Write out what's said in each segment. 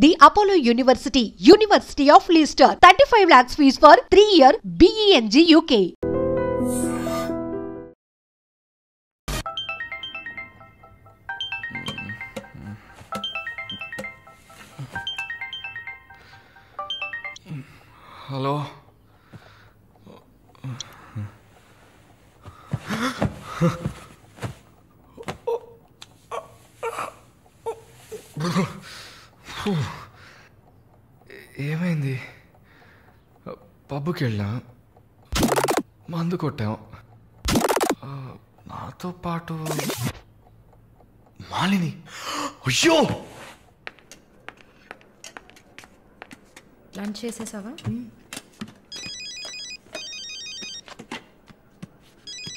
The Apollo University, University of Leicester, 35 lakhs fees for 3-year BEng UK. Hello. ఏమైంది? పబ్కి వెళ్ళాం, మందు కొట్టాం, నాతో పాటు మాలిని. అయ్యో, లంచ్ చేసేసావా?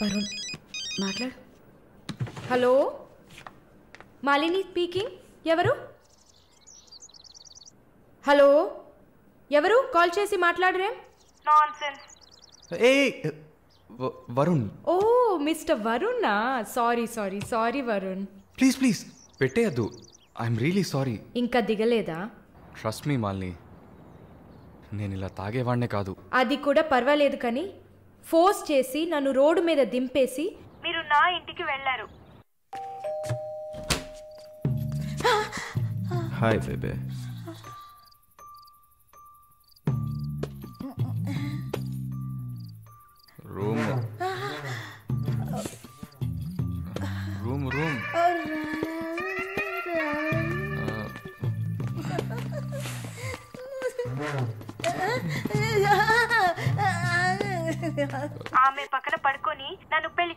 వరుణ్ మాట్లాడు. Hello, Malini speaking. ఎవరు? హలో, ఎవరు? కాల్ చేసి మాట్లాడరేం? ఏ వరుణ్. ఓ మిస్టర్ వరుణా? Sorry sorry sorry Varun. Please please పెట్టేయద్దు. I am really sorry. ఇంకా దిగలేదా? ట్రస్ట్ మీ మాలిని, నేను ఇలా తాగేవాడినే కాదు. అది కూడా పర్వాలేదు, కానీ ఫోర్స్ చేసి నన్ను రోడ్డు మీద దింపేసి మీరు నా ఇంటికి వెళ్ళారు. హాయ్ బేబే. రూమ్ రూమ్ రూమ్ ఆమె పక్కన పడుకొని నన్ను పెళ్లి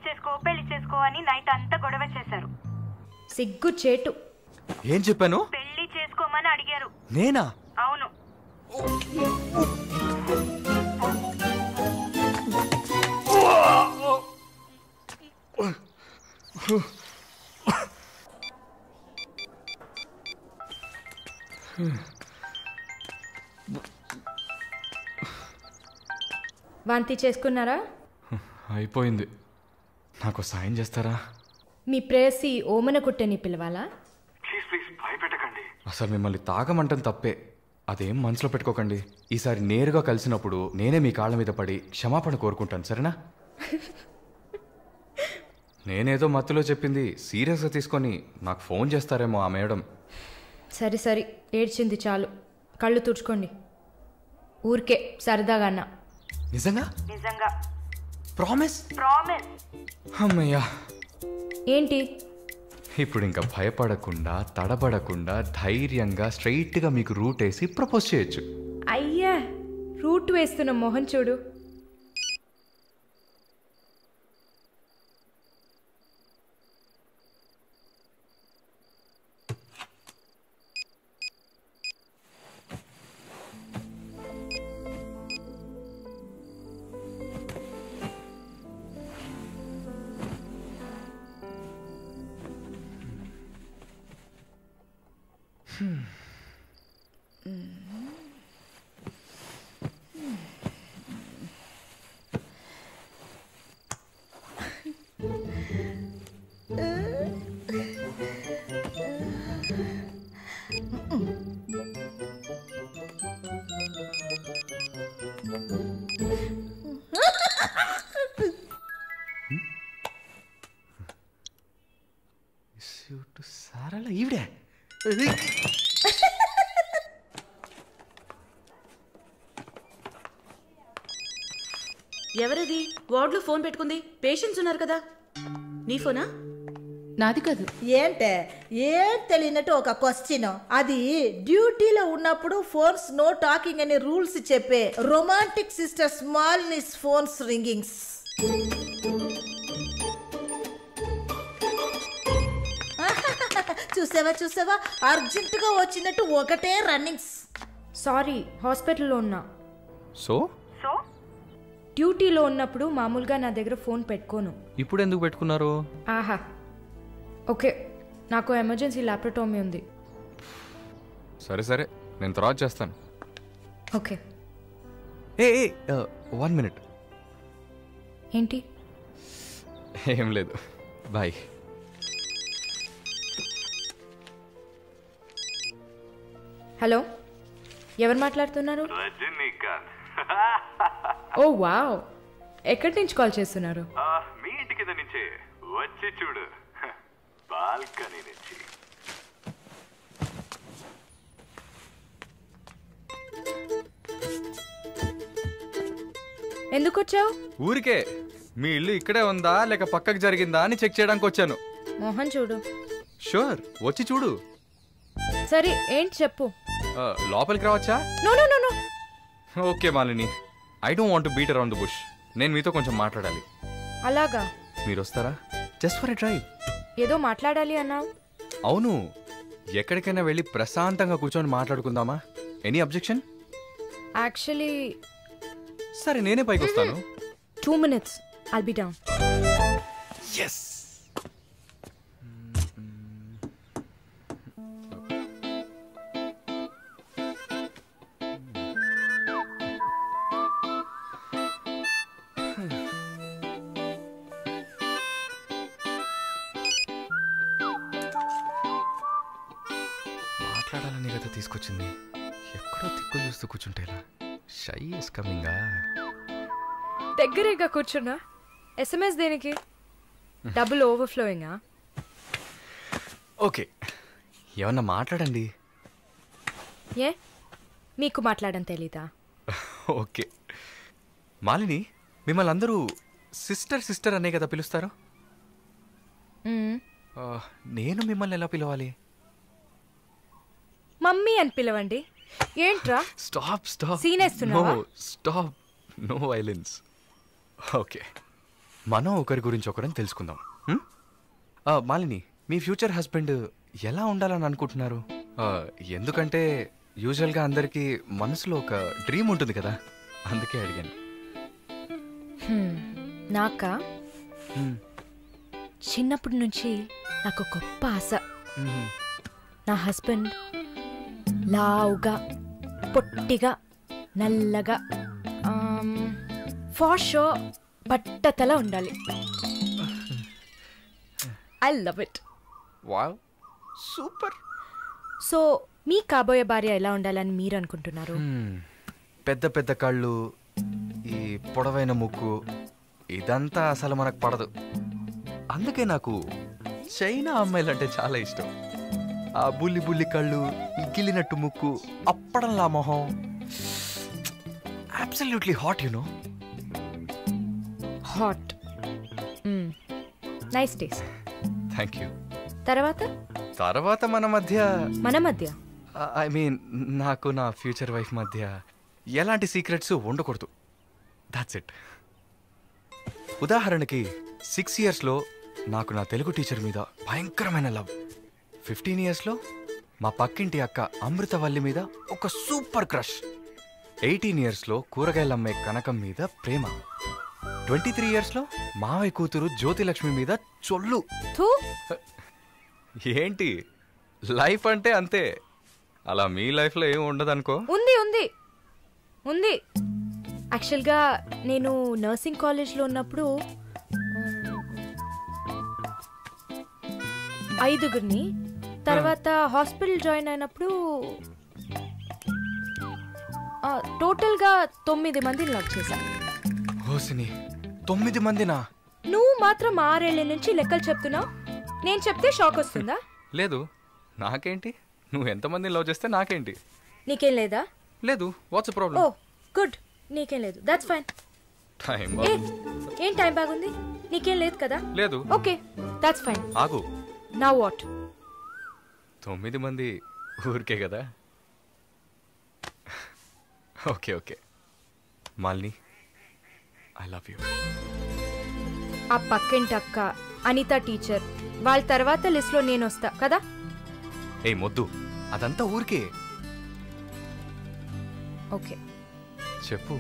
చేసుకో అని నైట్ అంతా గొడవ చేశారు. సిగ్గు చేటు. ఏం చెప్పాను? పెళ్లి చేసుకోమని అడిగారు. నేనా? అవును. వాంతి చేసుకున్నారా? అయిపోయింది. నాకు సాయం చేస్తారా? మీ ప్రేయసి ఓమన కుట్టని పిలవాలా? అసలు మిమ్మల్ని తాగమంటం తప్పే, అదేం మనసులో పెట్టుకోకండి. ఈసారి నేరుగా కలిసినప్పుడు నేనే మీ కాళ్ళ మీద పడి క్షమాపణ కోరుకుంటాను, సరేనా? నేనేదో మత్తులో చెప్పింది సీరియస్గా తీసుకొని నాకు ఫోన్ చేస్తారేమో ఆ మేడం. సరే సరే, ఏడ్చింది చాలు. కళ్ళు తుడుచుకోండి. ఊరికే సరదాగా అన్నా. నిజంగా? నిజంగా. ప్రామిస్? ప్రామిస్. అమ్మయ్యా. ఏంటి ఇప్పుడు ఇంకా భయపడకుండా తడబడకుండా ధైర్యంగా స్ట్రైట్గా మీకు రూట్ వేసి ప్రపోజ్ చేయొచ్చు. అయ్యా, రూట్ వేస్తున్న మొహం చూడు. సారాల ఈవిడే. ఎవరది? వార్డులో ఫోన్ పెట్టుకుంది. పేషెంట్స్ ఉన్నారు కదా. నీ ఫోనా? నాది కాదు. ఏంటే ఏం తెలియనట్టు ఒక క్వశ్చన్. అది డ్యూటీలో ఉన్నప్పుడు ఫోన్స్ నో టాకింగ్ అనే రూల్స్ చెప్పే romantic sister smallness phones ringings. చూసావా అర్జెంటుగా వచ్చినట్టు ఒకటే రన్నింగ్స్. సారీ, హాస్పిటల్లో ఉన్నా. సో డ్యూటీలో ఉన్నప్పుడు మామూలుగా నా దగ్గర ఫోన్ పెట్టుకోను. ఇప్పుడు ఎందుకు పెట్టుకున్నారు? ఆహా, ఓకే, నాకు ఎమర్జెన్సీ ల్యాప్రటోమీ ఉంది. సరే సరే, నేను తర్వాత చేస్తాను. ఓకే. ఏ 1 minute. ఏంటి? ఏం లేదు, బాయ్. హలో, ఎవరు మాట్లాడుతున్నారు? రజనీకాంత్. ఓ వావ్, ఎక్కడి నుంచి కాల్ చేస్తున్నారు? మీ ఇంటి కింద నుంచే, వచ్చి చూడు, బాల్కనీ నుంచి. ఎందుకు వచ్చావు? ఊరికే మీ ఇల్లు ఇక్కడే ఉందా లేక పక్కకు జరిగిందా అని చెక్ చేయడానికి వచ్చాను. మోహన్ చూడు. షూర్, వచ్చి చూడు. సరే, ఏంటి చెప్పు. లోపలికి రావచ్చా? No no no no. Okay Malini, I don't want to beat around the bush. నేను మీతో కొంచెం మాట్లాడాలి. అలాగా? మీరు వస్తారా? Just for a drive. ఏదో మాట్లాడాలి అన్నావు. అవును, ఎక్కడికైనా వెళ్ళి ప్రశాంతంగా కూర్చొని మాట్లాడుకుందామా? Any objection? యాక్చువల్లీ సరే, నేనే పైకి వస్తాను. 2 minutes, I'll be down. Yes. మాట్లాడాలని కదా తీసుకొచ్చింది. ఎక్కడో తిక్కులు చూస్తూ కూర్చుంటేలా. Shy is కమింగా. దగ్గరేగా కూర్చున్నా. SMS దేనికి? డబుల్ ఓవర్ఫ్లోయింగా? ఓకే, ఏమన్నా మాట్లాడండి. ఏ, మీకు మాట్లాడడం తెలీదా? ఓకే మాలిని, మిమ్మల్ని అందరూ సిస్టర్ సిస్టర్ అనే కదా పిలుస్తారు. నేను మిమ్మల్ని ఎలా పిలవాలి? మమ్మీ అని పిలవండి. ఏంట్రా స్టాప్ స్టాప్. సీనేస్తున్నావా? Stop, no violence. ఓకే, మనం ఒకరి గురించి ఒకరం తెలుసుకుందాం. మాలిని, మీ ఫ్యూచర్ హస్బెండ్ ఎలా ఉండాలని అనుకుంటున్నారు? ఎందుకంటే యూజువల్గా అందరికీ మనసులో ఒక డ్రీమ్ ఉంటుంది కదా, అందుకే అడిగాను. నాకా? చిన్నప్పటి నుంచి నాకు గొప్ప ఆశ. నా హస్బెండ్ లావుగా, పొట్టిగా, నల్లగా, ఫర్ షూర్ బట్టతల ఉండాలి. I love it. Wow, super. So మీ కాబోయే భార్య ఎలా ఉండాలని మీరు అనుకుంటున్నారు? పెద్ద పెద్ద కళ్ళు, ఈ పొడవైన ముక్కు, ఇదంతా అసలు మనకు పడదు. అందుకే నాకు చైనా అమ్మాయిలంటే చాలా ఇష్టం. ఆ బుల్లి బుల్లి కళ్ళు, గిల్లినట్టు ముక్కు, అప్పడంలా మొహం, absolutely hot, you know. Hot. Nice taste. Thank you. తర్వాత మన మధ్య ఐ మీన్ నాకు నా ఫ్యూచర్ వైఫ్ మధ్య ఎలాంటి సీక్రెట్స్ ఉండకూడదు. That's it. ఉదాహరణకి 6 yearsలో నాకు నా తెలుగు టీచర్ మీద భయంకరమైన లవ్. 15 yearsలో మా పక్కింటి అక్క అమృతవల్లి మీద ఒక సూపర్ క్రష్. 18 yearsలో కూరగాయలమ్మే కనకం మీద ప్రేమ. 23 yearsలో మావయ్య కూతురు జ్యోతిలక్ష్మి మీద చొల్లు. ఏంటి, లైఫ్ అంటే అంతే. అలా మీ లైఫ్లో ఏం ఉండదనుకో. ఉంది. యాక్చువల్గా నేను నర్సింగ్ కాలేజ్లో ఉన్నప్పుడు 5గురిని, తర్వాత హాస్పిటల్ జాయిన్ అయినప్పుడు టోటల్గా 9 మందిని లవ్ చేశా. హోసిని, 9 మందినా? నువ్వు మాత్రం 6 ఏళ్ల నుంచి లెక్కలు చెప్తున్నావు. నేను చెప్తే షాక్ వస్తుందా? లేదు, నాకేంటి, నువ్వు ఎంతమందిని లవ్ చేస్తే నాకేంటి. నీకేం లేదా? లేదు. What's problem? ఓ గుడ్, నీకేం లేదు. That's fine. ఏం టైం బాగుంది? నీకేం లేదు కదా? లేదు. Okay, that's fine. ఆగు. Now what? 9 మంది ఊరికే కదా. Okay Malini, I love you. ఆ పక్కింటి అక్క, అనిత టీచర్, వాళ్ళ తర్వాత లిస్ట్లో నేను వస్తా కదా. ఏ మొద్దు, అదంతా ఊరికే. ఓకే చెప్పు.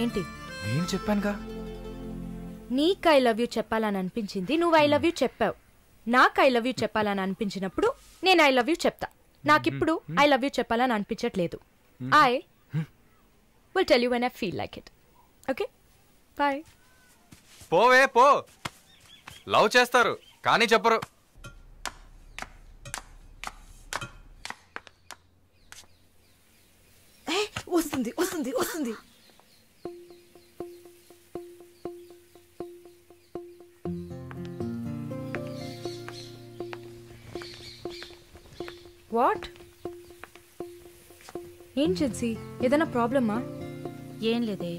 ఏంటి? నేను చెప్పానుగా. నీకు ఐ లవ్ యూ చెప్పాలని అనిపించింది, నువ్వు ఐ లవ్ యూ చెప్పావు. నాకు ఐ లవ్ యూ చెప్పాలని అనిపించినప్పుడు నేను ఐ లవ్ యూ చెప్తా. నాకిప్పుడు ఐ లవ్ యూ చెప్పాలని అనిపించట్లేదు. I will tell you when I feel like it. Okay, bye. పోవే పో. లవ్ చేస్తారు కానీ చెప్పరు. వస్తుంది వస్తుంది వస్తుంది. వాట్? ఏం జిన్సీ, ఏదైనా ప్రాబ్లమా? ఏం లేదే.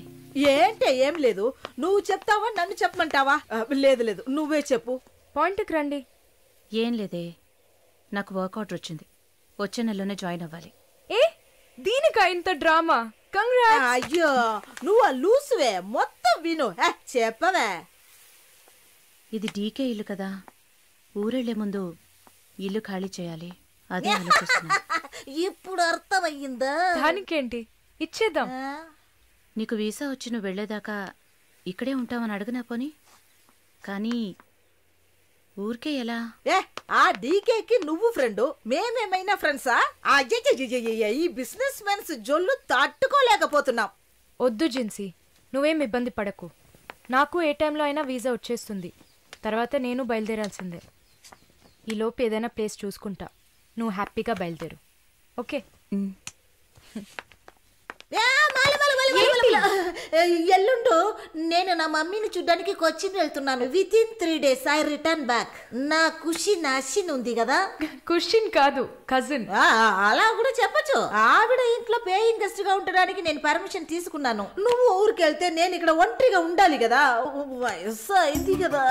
ఏంటే ఏం లేదు, నువ్వు చెప్తావా నన్ను చెప్పమంటావా? లేదు లేదు, నువ్వే చెప్పు. పాయింట్కి రండి. ఏం లేదే, నాకు వర్క్ ఆర్డర్ వచ్చింది. వచ్చే నెలలోనే జాయిన్ అవ్వాలి. ఏ దీనికా ఇంత డ్రామా? కంగ్రాట్స్. అయ్యో నువ్వు లూసువే, మొత్తం విను. చెప్పవే. ఇది డీకే ఇల్లు కదా, ఊరెళ్లే ముందు ఇల్లు ఖాళీ చేయాలి. అదే ఆలోచిస్తున్నా. ఇప్పుడు అర్థమయ్యిందా? దానికేంటి, ఇచ్చేద్దాం. నీకు వీసా వచ్చి నువ్వు వెళ్లేదాకా ఇక్కడే ఉంటావని అడగనా పోని? కానీ ఊరికే ఎలా? ఆ డీకేకి నువ్వు ఫ్రెండు, మేమేమైనా ఫ్రెండ్సా? ఈ బిజినెస్ మెన్స్ జొల్లు తట్టుకోలేకపోతున్నాం. వద్దు జిన్సీ, నువ్వేం ఇబ్బంది పడకు. నాకు ఏ టైంలో అయినా వీసా వచ్చేస్తుంది. తర్వాత నేను బయలుదేరాల్సిందే. ఈలోపు ఏదైనా ప్లేస్ చూసుకుంటా. నువ్వు హ్యాపీగా బయలుదేరు. ఓకే? ఎల్లుండు నేను నా మమ్మీని చూడ్డానికి కొచ్చిన్ వెళ్తున్నాను. With in 3 days I return back. నా ఖుషి నాశిన్ ఉంది కదా. క్వశ్చన్ కాదు, కజిన్. అలా కూడా చెప్పచ్చు. ఆవిడ ఇంట్లో పేయింగ్ గెస్ట్ గా ఉండడానికి నేను పర్మిషన్ తీసుకున్నాను. నువ్వు ఊరికెళ్తే నేను ఇక్కడ ఒంటరిగా ఉండాలి కదా. వయసు అయింది కదా.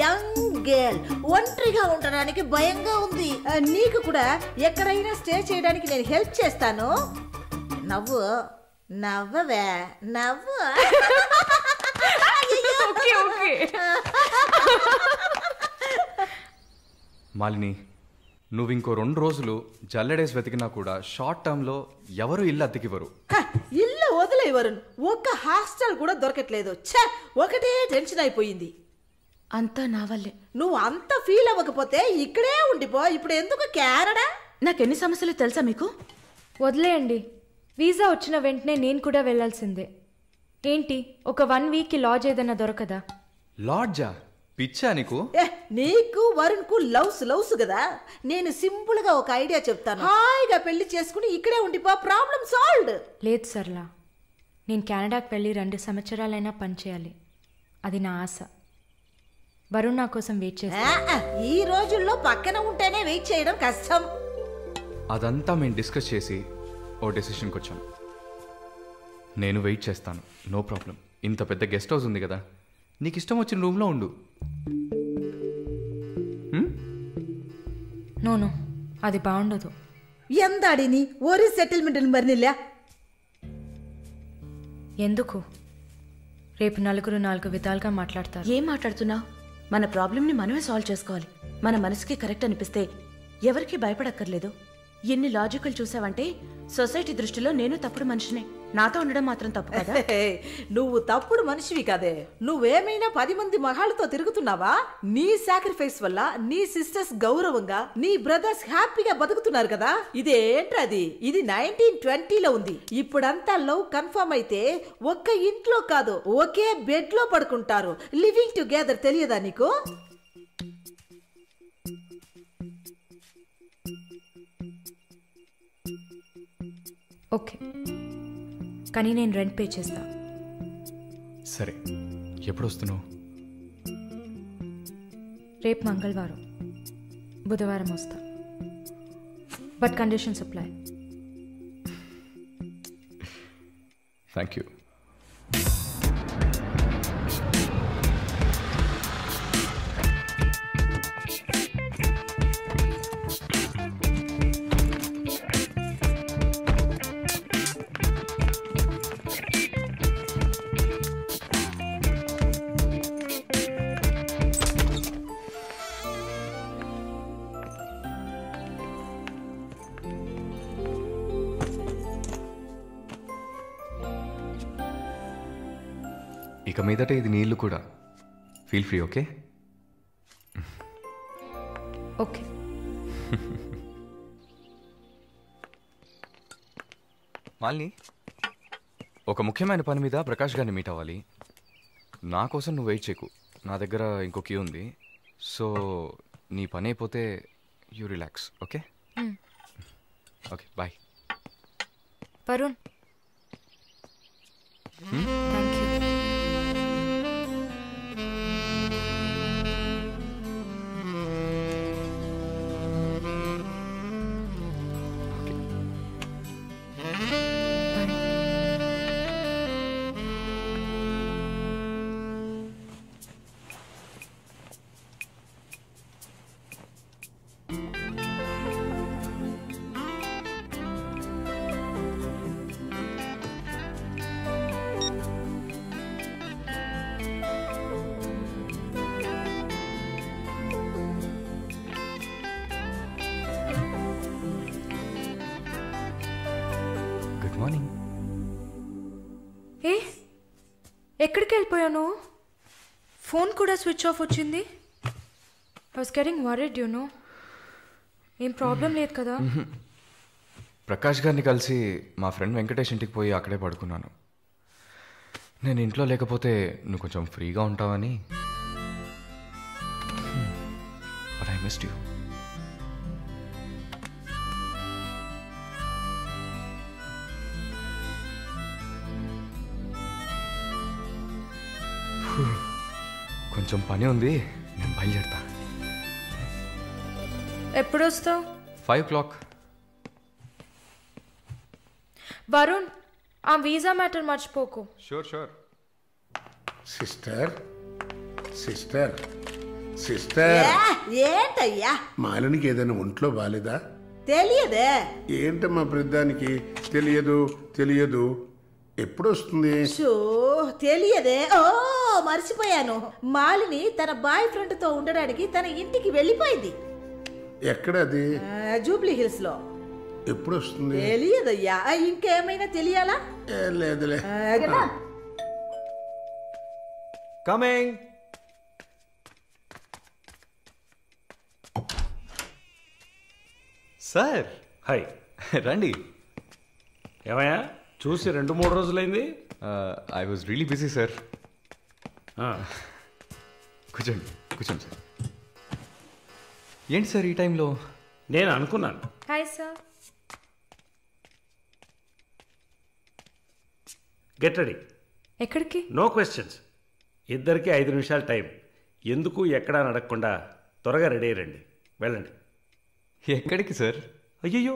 యంగ్ గర్ల్ ఒంటరిగా ఉండడానికి భయంగా ఉంది. నీకు కూడా ఎక్కడైనా స్టే చేయడానికి నేను హెల్ప్ చేస్తాను. నవ్వు నవ్వవే, నవ్వు. మాలిని, నువ్వు ఇంకో 2 రోజులు జల్లెడేసి వెతికినా కూడా షార్ట్ టర్మ్లో ఎవరు ఇల్లు అద్దెకివ్వరు. ఇల్లు వదిలే వరుణ్, ఒక్క హాస్టల్ కూడా దొరకట్లేదు. ఒకటే టెన్షన్ అయిపోయింది. అంతా నా వల్లే. నువ్వు అంత ఫీల్ అవ్వకపోతే ఇక్కడే ఉండిపో. ఇప్పుడు ఎందుకు కెనడా? నాకెన్ని సమస్యలు తెలుసా మీకు? వదిలేయండి. వీసా వచ్చిన వెంటనే నేను కూడా వెళ్లాల్సిందే. ఏంటి, ఒక 1 week లాడ్జ్ ఏదైనా దొరకదా? లాడ్జా? పిచ్చా నీకు? నీకు వరుణ్ కు లవ్స్ కదా. నేను సింపుల్ గా ఒక ఐడియా చెప్తాను. హాయిగా పెళ్లి చేసుకుని ఇక్కడే ఉండిపో, ప్రాబ్లం సాల్వ్డ్. లేదు సర్లా, నేను కెనడాకి వెళ్ళి 2 సంవత్సరాలైనా పనిచేయాలి. అది నా ఆశ. వరుణ్ నా కోసం వెయిట్ చేస్తా. ఈ రోజుల్లో పక్కన ఉంటేనే వెయిట్ చేయడం కష్టం. అదంతా మేము డిస్కస్ చేసి ఓ డెసిషన్కి వచ్చాం. నేను వెయిట్ చేస్తాను, నో ప్రాబ్లం. ఇంత పెద్ద గెస్ట్ హౌస్ ఉంది కదా, నీకు ఇష్టం వచ్చిన రూమ్లో ఉండు. నోను, అది బాగుండదు. ఎందాడిని ఓరి సెటిల్మెంట్ మరినిల్లా. ఎందుకు? రేపు నలుగురు 4 విధాలుగా మాట్లాడతారు. ఏం మాట్లాడుతున్నావు? మన ప్రాబ్లంని మనమే సాల్వ్ చేసుకోవాలి. మన మనసుకి కరెక్ట్ అనిపిస్తే ఎవరికి భయపడక్కర్లేదు. ఎన్ని లాజికల్ చూసావంటే సొసైటీ దృష్టిలో నేను తప్పుడు మనిషినే. నాతో ఉండడం మాత్రం తప్పు కదా? నువ్వు తప్పుడు మనిషివి కాదే. నువ్వేమైనా 10 మంది మగాళ్ళతో తిరుగుతున్నావా? నీ సాక్రిఫైస్ వల్ల నీ సిస్టర్స్ గౌరవంగా, నీ బ్రదర్స్ హ్యాపీగా బతుకుతున్నారు కదా. ఇదేంట్రది? ఇది 1920లో ఉంది. ఇప్పుడంతా లవ్ కన్ఫర్మ్ అయితే ఒక్క ఇంట్లో కాదు, ఒకే బెడ్ లో పడుకుంటారు. లివింగ్ టుగెదర్ తెలియదా నీకు? ఓకే, కానీ నేను రెంట్ పే చేస్తా. సరే, ఎప్పుడు వస్తున్నావు? రేపు మంగళవారం, బుధవారం వస్తా. But conditions apply. Thank you. ఇక మీదట ఇది నీళ్ళు కూడా. Feel free. Okay? Okay. Malini, ఒక ముఖ్యమైన పని మీద ప్రకాష్ గారిని మీట్ అవ్వాలి. నా కోసం నువ్వు వెయిట్ చేయకు, నా దగ్గర ఇంకో క్యూ ఉంది. సో నీ పని అయిపోతే you relax. Okay? Okay, bye. Varun thank you. Good morning. ఏ ఎక్కడికి వెళ్ళిపోయాను? ఫోన్ కూడా స్విచ్ ఆఫ్ వచ్చింది. I was getting worried you know. ఏం ప్రాబ్లం లేదు కదా? ప్రకాష్ గారిని కలిసి మా ఫ్రెండ్ వెంకటేష్ ఇంటికి పోయి అక్కడే పడుకున్నాను. నేను ఇంట్లో లేకపోతే నువ్వు కొంచెం ఫ్రీగా ఉంటావని. But I missed you. కొంచెం పని ఉంది, నేను బయలుదేరుతా. ఎప్పుడు వస్తావు? 5 o'clock. వరుణ్ ఆ వీసా మ్యాటర్ మర్చిపోకు. Sure sure. Sister sister sister ఏంటయ్యా మాలినికి ఏదైనా ఒంట్లో బాలేదా? తెలియదే. ఏంటమ్మా ప్రతిదానికి తెలియదు తెలియదు, ఎప్పుడు వస్తుంది? షో తెలియదే. ఓ మర్చిపోయాను. మాలిని తన బాయ్ ఫ్రెండ్ తో ఉండడానికి తన ఇంటికి వెళ్ళిపోయింది. ఎక్కడది? జూబ్లీ హిల్స్ లో. ఎప్పుడు వస్తుంది? తెలియదయ్యా. ఇంకేమైనా తెలియాలా? లేదులే. కమింగ్. Sir hi. రండి. ఏమయ్యా చూసి 2-3 రోజులైంది? I was really busy sir. కూర్చోండి కూర్చోండి సార్. ఏంటి సార్ ఈ టైంలో? నేను అనుకున్నాను. Hi sir. Get ready. ఎక్కడికి? No questions. ఇద్దరికి 5 నిమిషాలు టైం. ఎందుకు ఎక్కడా నడకుండా త్వరగా రెడీ అయ్యండి. వెళ్ళండి. ఎక్కడికి సార్? అయ్యయ్యో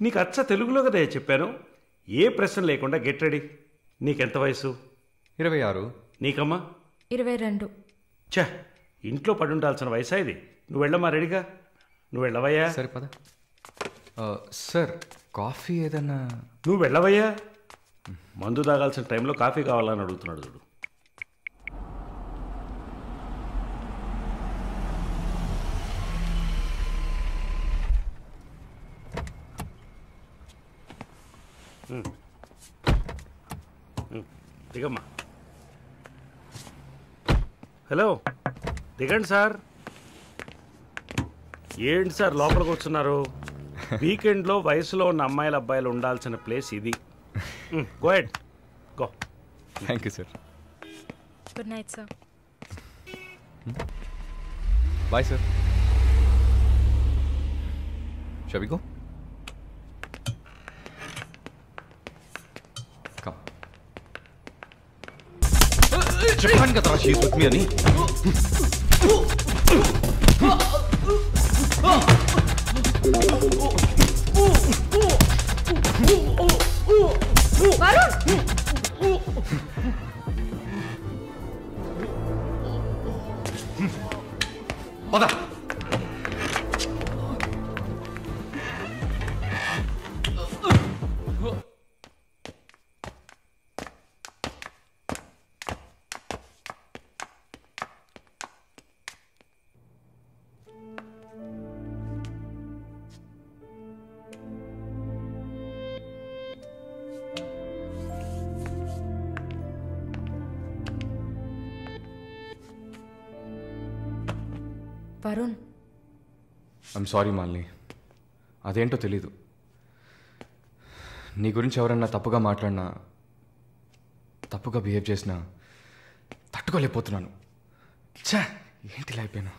నీకు అచ్చ తెలుగులో కదా చెప్పాను. ఏ ప్రశ్న లేకుండా గెట్ రెడీ. నీకెంత వయసు? 26. నీకమ్మా? 22. ఛా, ఇంట్లో పడి ఉండాల్సిన వయసా ఇది? నువ్వు వెళ్ళమ్మా రెడీగా. నువ్వు వెళ్ళవయ్యా. సరే పద. సార్ కాఫీ ఏదన్నా? నువ్వు వెళ్ళవయ్యా. మందు తాగాల్సిన టైంలో కాఫీ కావాలని అడుగుతున్నాడు చూడు. దిగమ్మా. హలో దిగండి సార్. ఏంటి సార్ లోపలికి వస్తున్నారు? వీకెండ్లో వయసులో ఉన్న అమ్మాయిల అబ్బాయిలు ఉండాల్సిన ప్లేస్ ఇది. Go ahead go. Thank you sir. Good night sir. Bye sir. Shall we go? Come. చెప్పాను కదా షీస్ విత్ మీ అని. పద. Varun, I'm sorry Malini. అదేంటో తెలీదు. నీ గురించి ఎవరన్నా తప్పుగా మాట్లాడినా, తప్పుగా బిహేవ్ చేసినా తట్టుకోలేకపోతున్నాను. ఛా, ఏంటి ఇలా అయిపోయాను.